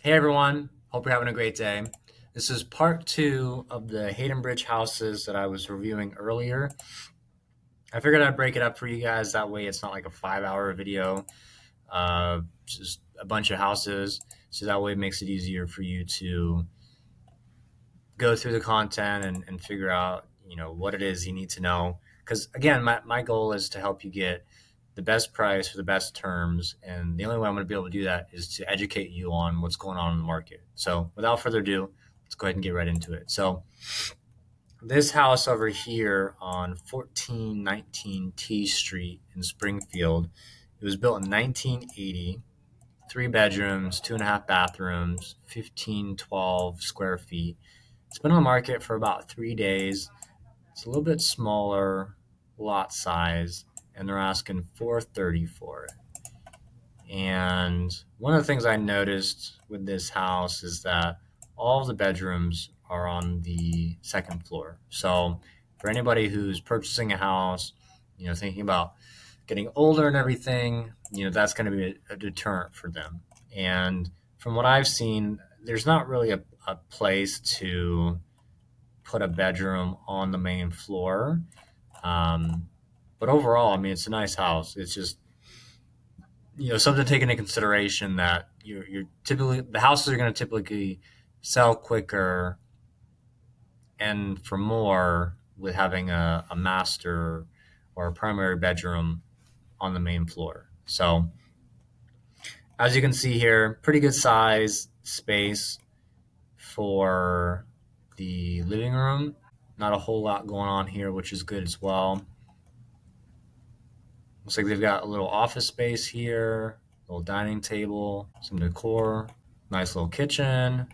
Hey everyone, hope you're having a great day. This is part two of the Hayden Bridge houses that I was reviewing earlier. I figured I'd break it up for you guys. That way it's not like a 5 hour video, just a bunch of houses. So that way it makes it easier for you to go through the content and figure out, what it is you need to know. Because again, my goal is to help you get the best price for the best terms. And the only way I'm going to be able to do that is to educate you on what's going on in the market. So without further ado, let's go ahead and get right into it. So this house over here on 1419 T Street in Springfield, it was built in 1980, 3 bedrooms, 2.5 bathrooms, 1512 square feet. It's been on the market for about 3 days. It's a little bit smaller lot size, and they're asking 430 for it. And one of the things I noticed with this house is that all of the bedrooms are on the second floor. So for anybody who's purchasing a house, thinking about getting older and everything, that's going to be a deterrent for them. And from what I've seen, there's not really a place to put a bedroom on the main floor. Um, but overall, I mean, it's a nice house. It's just something to take into consideration that you're typically the houses are going to typically sell quicker and for more with having a master or a primary bedroom on the main floor. So as you can see here, pretty good size space for the living room. Not a whole lot going on here, which is good as well. Looks like they've got a little office space here, a little dining table, some decor, nice little kitchen.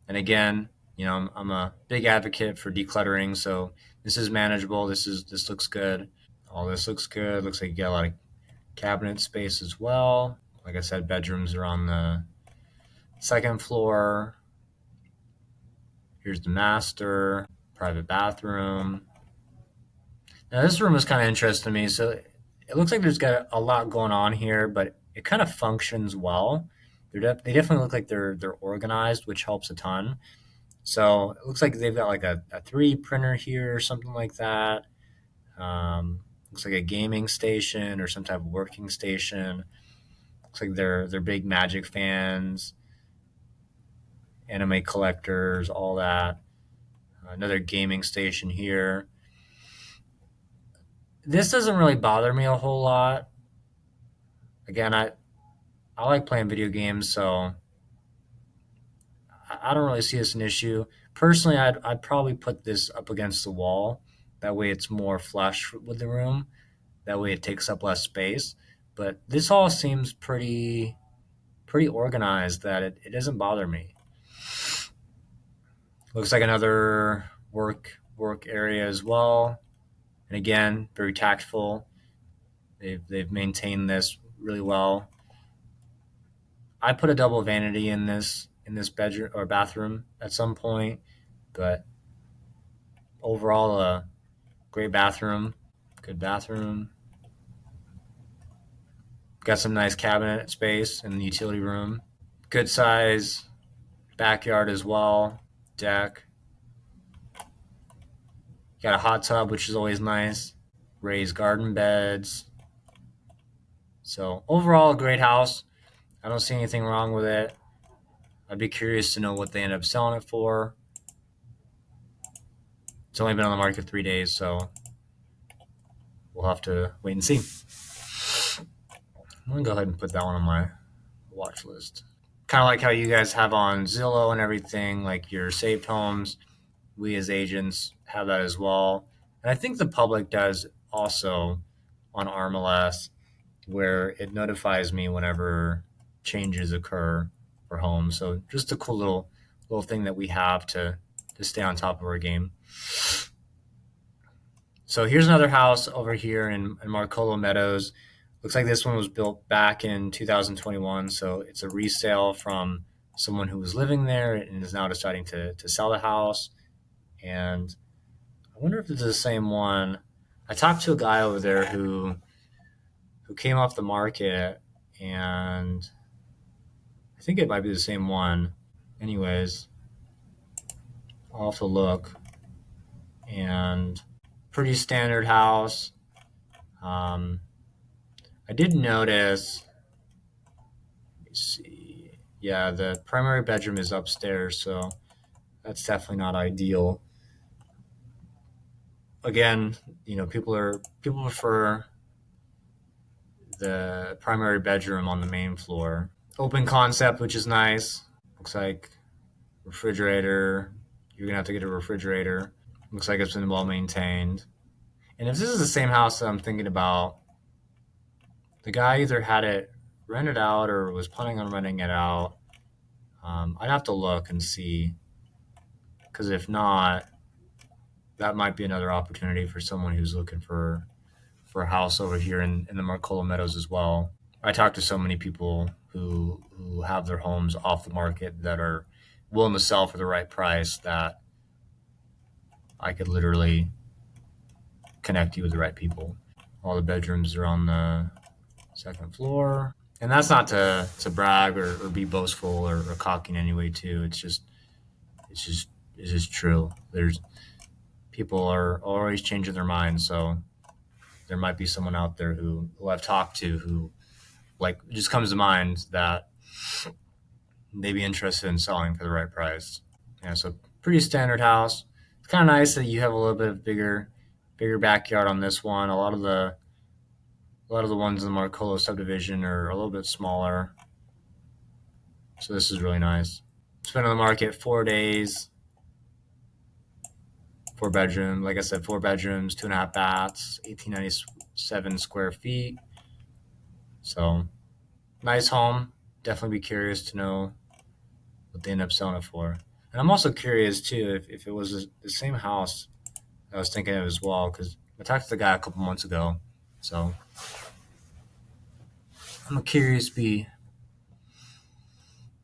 And again, I'm a big advocate for decluttering, so this is manageable. This looks good. All this looks good. Looks like you got a lot of cabinet space as well. Like I said, bedrooms are on the second floor. Here's the master, private bathroom. Now this room is kind of interesting to me. So it looks like there's got a lot going on here, but it kind of functions well. They definitely look like they're organized, which helps a ton. So it looks like they've got like a 3 printer here or something like that. Looks like a gaming station or some type of working station. Looks like they're big Magic fans, anime collectors, all that. Another gaming station here. This doesn't really bother me a whole lot. Again, I like playing video games, so I don't really see this an issue. Personally, I'd probably put this up against the wall. That way, it's more flush with the room. That way, it takes up less space. But this all seems pretty organized. That it doesn't bother me. Looks like another work area as well. And again, very tactful. They've maintained this really well. I put a double vanity in this bedroom or bathroom at some point, but overall, a great bathroom, good bathroom. Got some nice cabinet space in the utility room. Good size backyard as well. Deck. Got a hot tub, which is always nice. Raised garden beds. So overall, a great house. I don't see anything wrong with it. I'd be curious to know what they end up selling it for. It's only been on the market 3 days, so we'll have to wait and see. I'm gonna go ahead and put that one on my watch list. Kind of like how you guys have on Zillow and everything, like your saved homes. We as agents have that as well, and I think the public does also on RMLS, where it notifies me whenever changes occur for homes. So just a cool little thing that we have to stay on top of our game. So here's another house over here in Marcolo Meadows. Looks like this one was built back in 2021. So it's a resale from someone who was living there and is now deciding to sell the house. And I wonder if it's the same one. I talked to a guy over there who came off the market, and I think it might be the same one. Anyways, I'll have to look. And pretty standard house. Um, I did notice, let's see, yeah, the primary bedroom is upstairs, so that's definitely not ideal. Again, people prefer the primary bedroom on the main floor. Open concept, which is nice. Looks like refrigerator. You're gonna have to get a refrigerator. Looks like it's been well maintained. And if this is the same house that I'm thinking about, the guy either had it rented out or was planning on renting it out. I'd have to look and see, because if not, that might be another opportunity for someone who's looking for a house over here in the Marcola Meadows as well. I talk to so many people who have their homes off the market that are willing to sell for the right price that I could literally connect you with the right people. All the bedrooms are on the second floor. And that's not to brag or be boastful or cocky in any way too. It's just it's just true. There's people are always changing their minds, so there might be someone out there who I've talked to who like it just comes to mind that they'd be interested in selling for the right price. Yeah, so pretty standard house. It's kind of nice that you have a little bit of bigger backyard on this one. A lot of the ones in the Marcolo subdivision are a little bit smaller, so this is really nice. It's been on the market 4 days. 4 bedroom, like I said, 4 bedrooms, 2.5 baths, 1897 square feet. So nice home. Definitely be curious to know what they end up selling it for. And I'm also curious too if it was the same house I was thinking of as well, because I talked to the guy a couple months ago. So I'm a curious bee.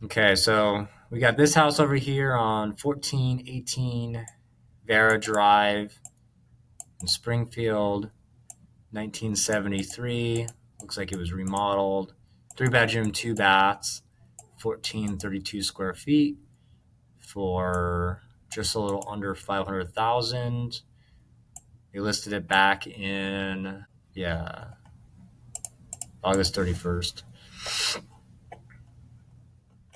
Okay, so we got this house over here on 1418 Vera Drive in Springfield, 1973. Looks like it was remodeled. 3 bedroom, 2 baths, 1432 square feet for just a little under 500,000. They listed it back in August 31st.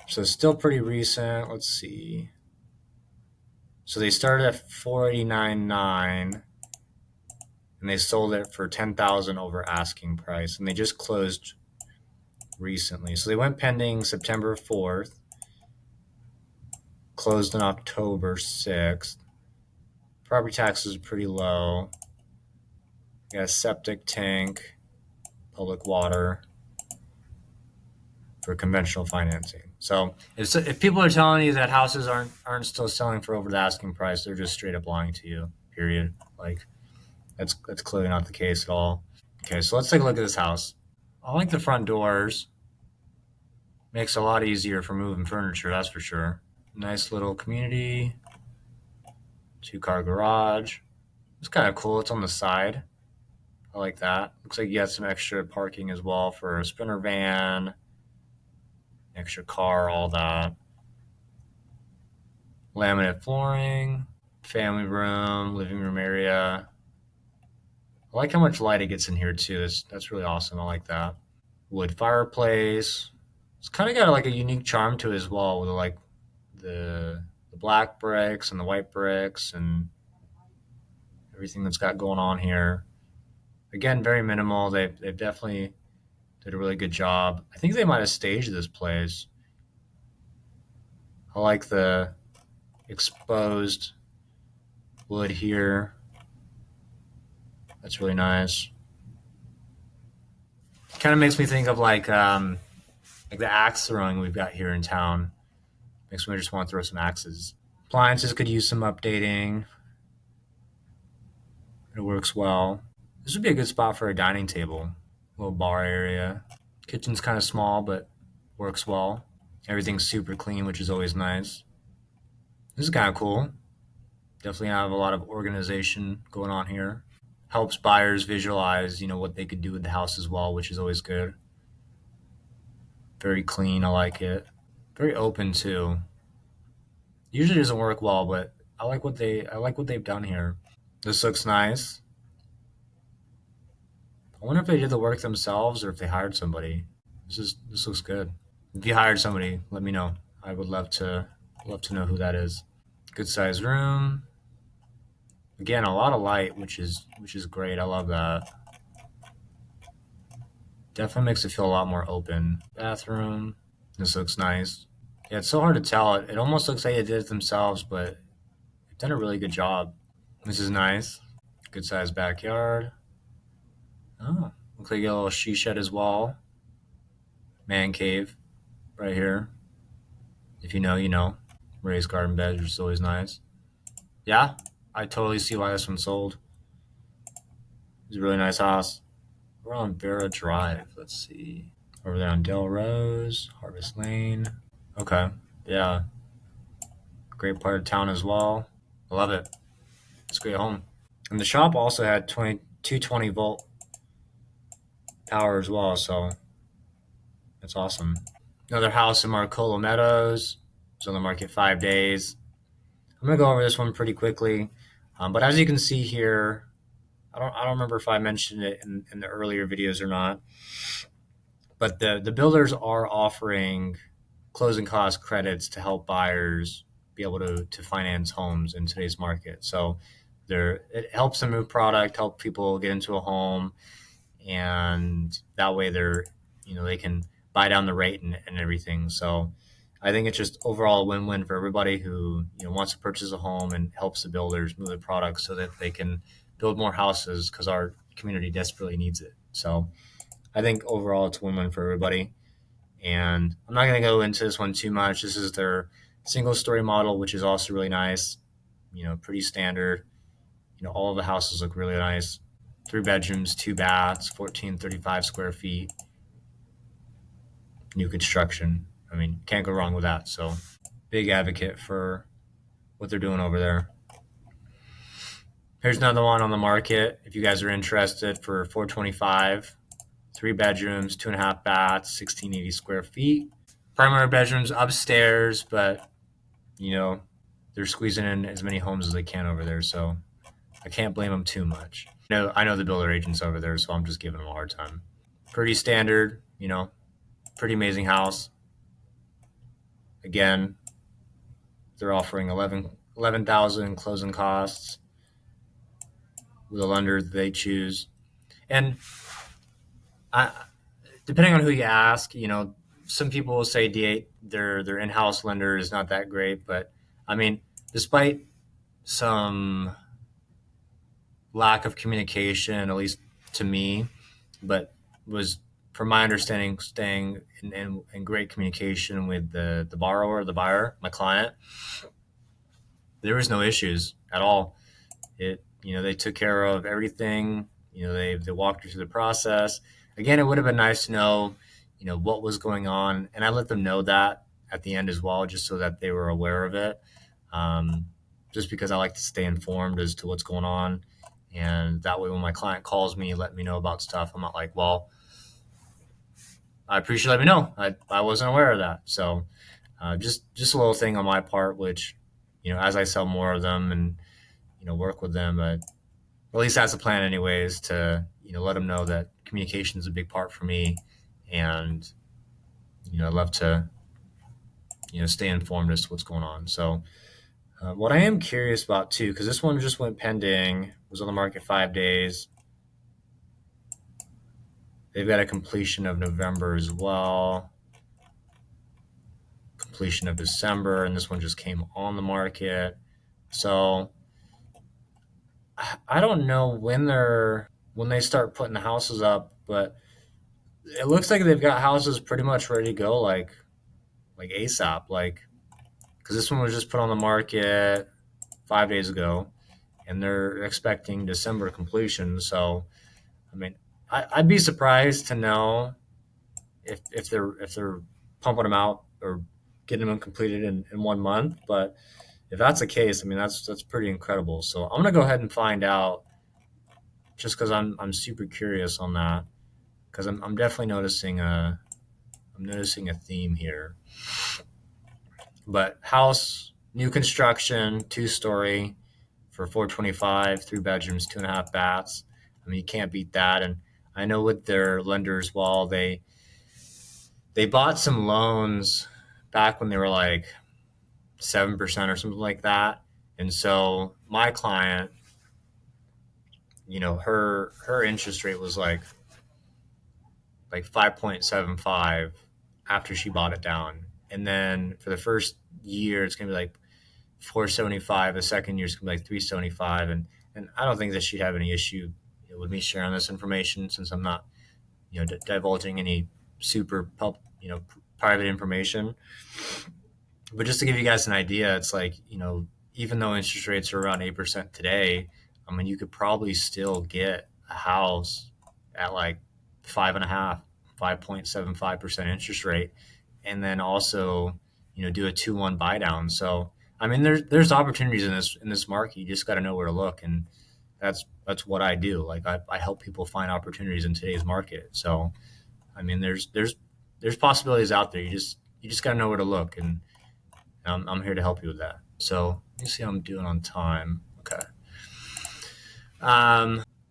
So it's still pretty recent. Let's see. So they started at 489.9 and they sold it for 10,000 over asking price, and they just closed recently. So they went pending September 4th, closed on October 6th. Property taxes are pretty low. You got a septic tank, public water for conventional financing. So if people are telling you that houses aren't still selling for over the asking price, they're just straight up lying to you. Period. Like that's clearly not the case at all. Okay, so let's take a look at this house. I like the front doors. Makes it a lot easier for moving furniture, that's for sure. Nice little community. 2-car garage. It's kind of cool. It's on the side. I like that. Looks like you got some extra parking as well for a Sprinter van, extra car, all that. Laminate flooring, family room, living room area. I like how much light it gets in here too. That's really awesome. I like that. Wood fireplace. It's kind of got like a unique charm to it as well, with like the black bricks and the white bricks and everything that's got going on here. Again, very minimal. They've definitely did a really good job. I think they might have staged this place. I like the exposed wood here. That's really nice. Kind of makes me think of like the axe throwing we've got here in town. Makes me just want to throw some axes. Appliances could use some updating. It works well. This would be a good spot for a dining table. Little bar area. Kitchen's kind of small, but works well. Everything's super clean, which is always nice. This is kind of cool. Definitely have a lot of organization going on here. Helps buyers visualize, what they could do with the house as well, which is always good. Very clean. I like it. Very open too. Usually doesn't work well, but I like what they've done here. This looks nice. I wonder if they did the work themselves or if they hired somebody. This looks good. If you hired somebody, let me know. I would love to know who that is. Good sized room. Again, a lot of light, which is great. I love that. Definitely makes it feel a lot more open. Bathroom. This looks nice. Yeah, it's so hard to tell. It almost looks like they did it themselves, but they've done a really good job. This is nice. Good sized backyard. Oh, looks like you got a little she shed as well. Man cave right here. If you know, you know. Raised garden beds, which is always nice. Yeah, I totally see why this one sold. It's a really nice house. We're on Vera Drive. Let's see. Over there on Del Rose, Harvest Lane. Okay. Yeah. Great part of town as well. I love it. It's a great home. And the shop also had 220-volt power as well, so that's awesome. Another house in Marcolo Meadows. It's on the market 5 days. I'm gonna go over this one pretty quickly, but as you can see here, I don't remember if I mentioned it in the earlier videos or not, but the builders are offering closing cost credits to help buyers be able to finance homes in today's market. So it helps them move product, help people get into a home, and that way they can buy down the rate and everything. So I think it's just overall a win-win for everybody who wants to purchase a home, and helps the builders move the product so that they can build more houses because our community desperately needs it. So I think overall it's a win-win for everybody. And I'm not going to go into this one too much. This is their single story model, which is also really nice. Pretty standard. All of the houses look really nice. 3 bedrooms, 2 baths, 1435 square feet. New construction. I mean, can't go wrong with that. So, big advocate for what they're doing over there. Here's another one on the market. If you guys are interested, for 425, 3 bedrooms, 2.5 baths, 1680 square feet. Primary bedrooms upstairs, but you know they're squeezing in as many homes as they can over there. So I can't blame them too much. I know the builder agents over there, so I'm just giving them a hard time. Pretty standard, pretty amazing house. Again, they're offering 11,000 closing costs with a lender that they choose. And I, depending on who you ask, some people will say D8, their in-house lender is not that great, but I mean, despite some lack of communication, at least to me, but was, from my understanding, staying in great communication with the borrower, the buyer, my client. There was no issues at all. They took care of everything. They walked you through the process. Again, it would have been nice to know, what was going on, and I let them know that at the end as well, just so that they were aware of it. Um, just because I like to stay informed as to what's going on, and that way, when my client calls me, let me know about stuff, I'm not like, well, I appreciate you letting me know. I wasn't aware of that. So just a little thing on my part, which, as I sell more of them and, work with them, at least that's the plan anyways, to, let them know that communication is a big part for me. And, I love to, stay informed as to what's going on. So what I am curious about too, because this one just went pending, was on the market 5 days. They've got a completion of November as well, completion of December, and this one just came on the market. So I don't know when they start putting the houses up, but it looks like they've got houses pretty much ready to go, like ASAP, like, because this one was just put on the market 5 days ago, and they're expecting December completion. So I mean, I'd be surprised to know if they're pumping them out or getting them completed in 1 month. But if that's the case, I mean, that's pretty incredible. So I'm gonna go ahead and find out, just because I'm super curious on that, because I'm definitely noticing a theme here. But house, new construction, 2-story for 425, 3 bedrooms, 2.5 baths. I mean, you can't beat that. And I know with their lenders, well, they bought some loans back when they were like 7% or something like that. And so my client, her interest rate was like 5.75 after she bought it down. And then for the first year, it's gonna be like 475. The second year is gonna be like 375. And I don't think that she'd have any issue with me sharing this information, since I'm not divulging any super private information. But just to give you guys an idea, it's like, even though interest rates are around 8% today, I mean, you could probably still get a house at like 5.5, 5.75% interest rate, and then also, do a 2-1 buy down. So, I mean, there's opportunities in this market. You just got to know where to look. And that's what I do. Like, I help people find opportunities in today's market. So, I mean, there's possibilities out there. You just got to know where to look. And I'm here to help you with that. So let me see how I'm doing on time. Okay.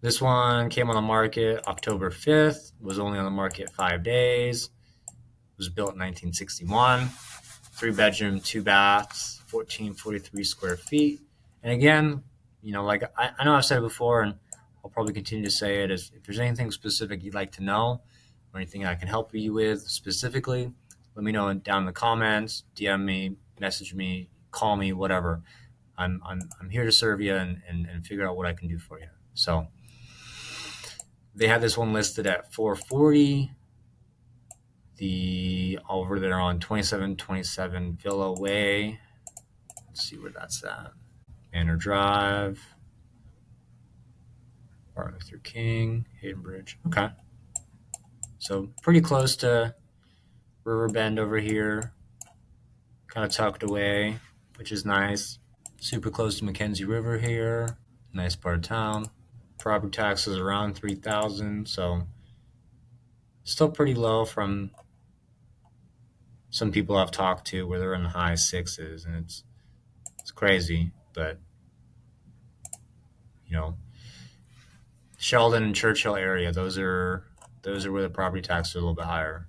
This one came on the market October 5th, was only on the market 5 days. It was built in 1961, 3 bedroom, 2 baths, 1443 square feet. And again, like I know I've said it before, and I'll probably continue to say it, is if there's anything specific you'd like to know or anything I can help you with specifically, let me know down in the comments, DM me, message me, call me, whatever. I'm here to serve you and figure out what I can do for you. So they had this one listed at 440. The over there on 2727 Villa Way. Let's see where that's at. Manor Drive. Martin Luther King, Hayden Bridge. Okay. So pretty close to Riverbend over here. Kind of tucked away, which is nice. Super close to Mackenzie River here. Nice part of town. Property taxes around 3,000, so still pretty low from some people I've talked to where they're in the high sixes, and it's crazy. But Sheldon and Churchill area, those are where the property taxes are a little bit higher.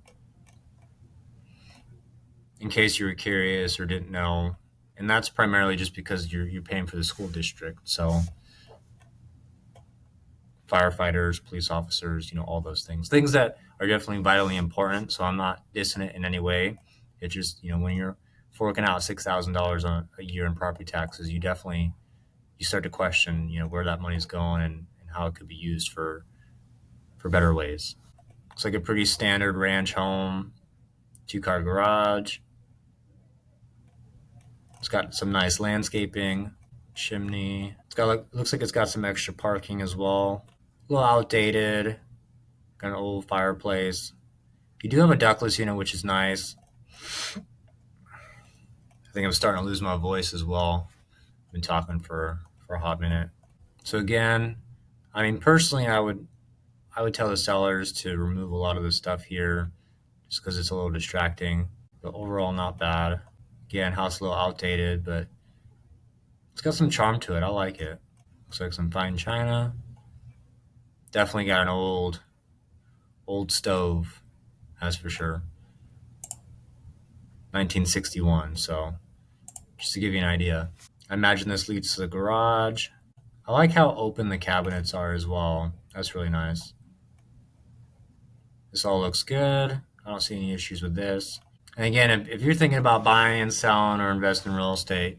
In case you were curious or didn't know, and that's primarily just because you're paying for the school district. So firefighters, police officers, all those things that are definitely vitally important. So I'm not dissing it in any way. It's just, when you're forking out $6,000 on a year in property taxes, you start to question, where that money's going and how it could be used for better ways. It's like a pretty standard ranch home, 2-car garage. It's got some nice landscaping, chimney. Looks like it's got some extra parking as well. A little outdated, got an old fireplace. You do have a ductless unit, which is nice. I think I'm starting to lose my voice as well. I've been talking for a hot minute. So again, I mean, personally, I would tell the sellers to remove a lot of the stuff here just because it's a little distracting. But overall, not bad. Again, house a little outdated, but it's got some charm to it. I like it. Looks like some fine china. Definitely got an old stove, that's for sure. 1961, so just to give you an idea. I imagine this leads to the garage. I like how open the cabinets are as well. That's really nice. This all looks good. I don't see any issues with this. And again, if you're thinking about buying and selling or investing in real estate,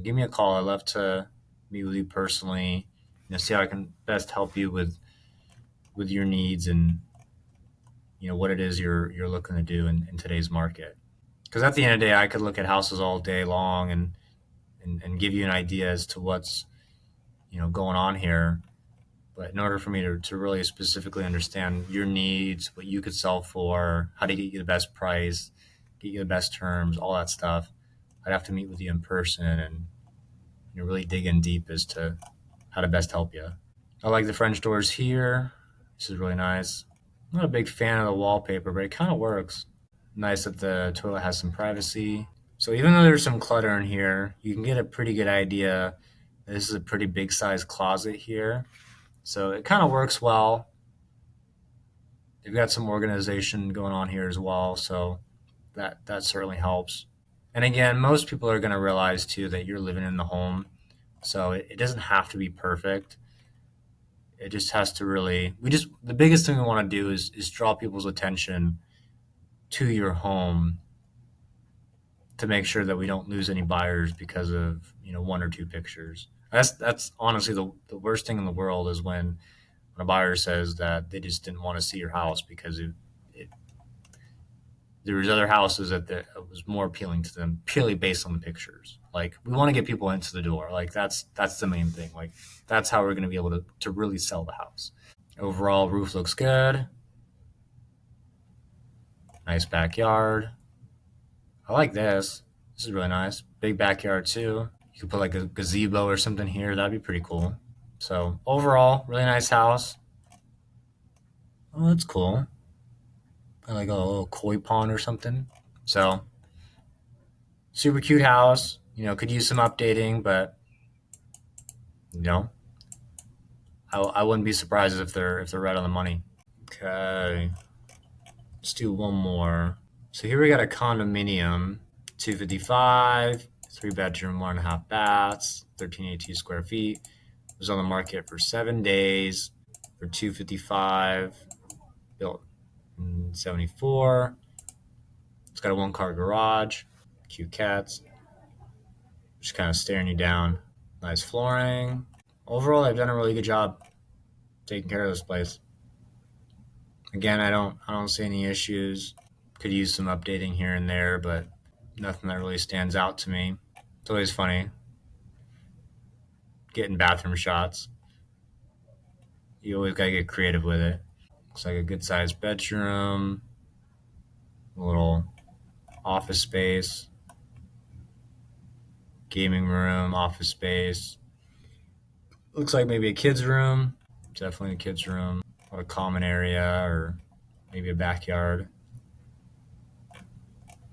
give me a call. I'd love to meet with you personally, see how I can best help you with your needs and what it is you're looking to do in today's market. Because at the end of the day, I could look at houses all day long and give you an idea as to what's going on here. But in order for me to really specifically understand your needs, what you could sell for, how to get you the best price, get you the best terms, all that stuff, I'd have to meet with you in person and really dig in deep as to how to best help you. I like the French doors here. This is really nice. I'm not a big fan of the wallpaper, but it kind of works. Nice that the toilet has some privacy. So even though there's some clutter in here, you can get a pretty good idea. This is a pretty big size closet here. So it kind of works well. They've got some organization going on here as well. So that certainly helps. And again, most people are going to realize too that you're living in the home. So it doesn't have to be perfect. It just has to really, the biggest thing we want to do is draw people's attention to your home to make sure that we don't lose any buyers because of one or two pictures. That's honestly the worst thing in the world is when a buyer says that they just didn't want to see your house because it there was other houses that was more appealing to them purely based on the pictures. Like we want to get people into the door. Like that's the main thing. Like that's how we're going to be able to really sell the house. Overall, roof looks good. Nice backyard. I like this. This is really nice. Big backyard too. You could put like a gazebo or something here. That'd be pretty cool. So overall, really nice house. Oh, that's cool. Like a little koi pond or something. So super cute house. Could use some updating, but you know, I wouldn't be surprised if they're right on the money. Okay, let's do one more. So here we got a condominium, 255, 3 bedroom, 1.5 baths, 1382 square feet. It was on the market for 7 days for 255, built in 74. It's got a 1 car garage, cute cats, just kind of staring you down. Nice flooring. Overall, they've done a really good job taking care of this place. Again, I don't see any issues. Could use some updating here and there, but nothing that really stands out to me. It's always funny getting bathroom shots. You always gotta get creative with it. Looks like a good sized bedroom, a little office space, gaming room, office space. Looks like maybe a kid's room. Definitely a kid's room. Or a common area or maybe a backyard.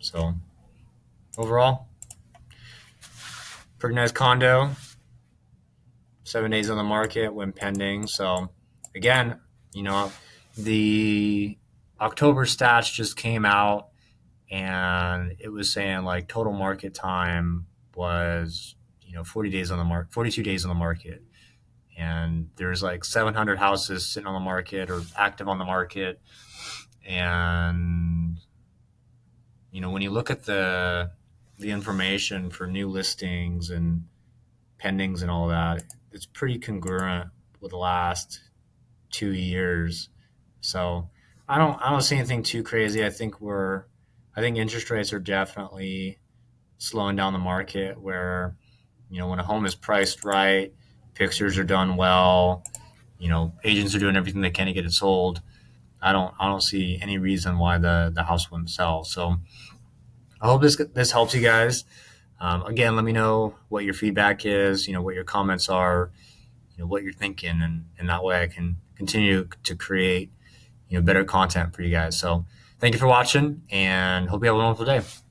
So overall, pretty nice condo. 7 days on the market when pending. So again, the October stats just came out and it was saying like total market time was 40 days on the market, 42 days on the market, and there's like 700 houses sitting on the market or active on the market. And when you look at the information for new listings and pendings and all that, it's pretty congruent with the last 2 years. So I don't see anything too crazy. I think interest rates are definitely slowing down the market where, when a home is priced right, pictures are done well, agents are doing everything they can to get it sold. I don't see any reason why the house wouldn't sell. So I hope this helps you guys. Again, let me know what your feedback is, what your comments are, what you're thinking, and that way I can continue to create better content for you guys. So thank you for watching and hope you have a wonderful day.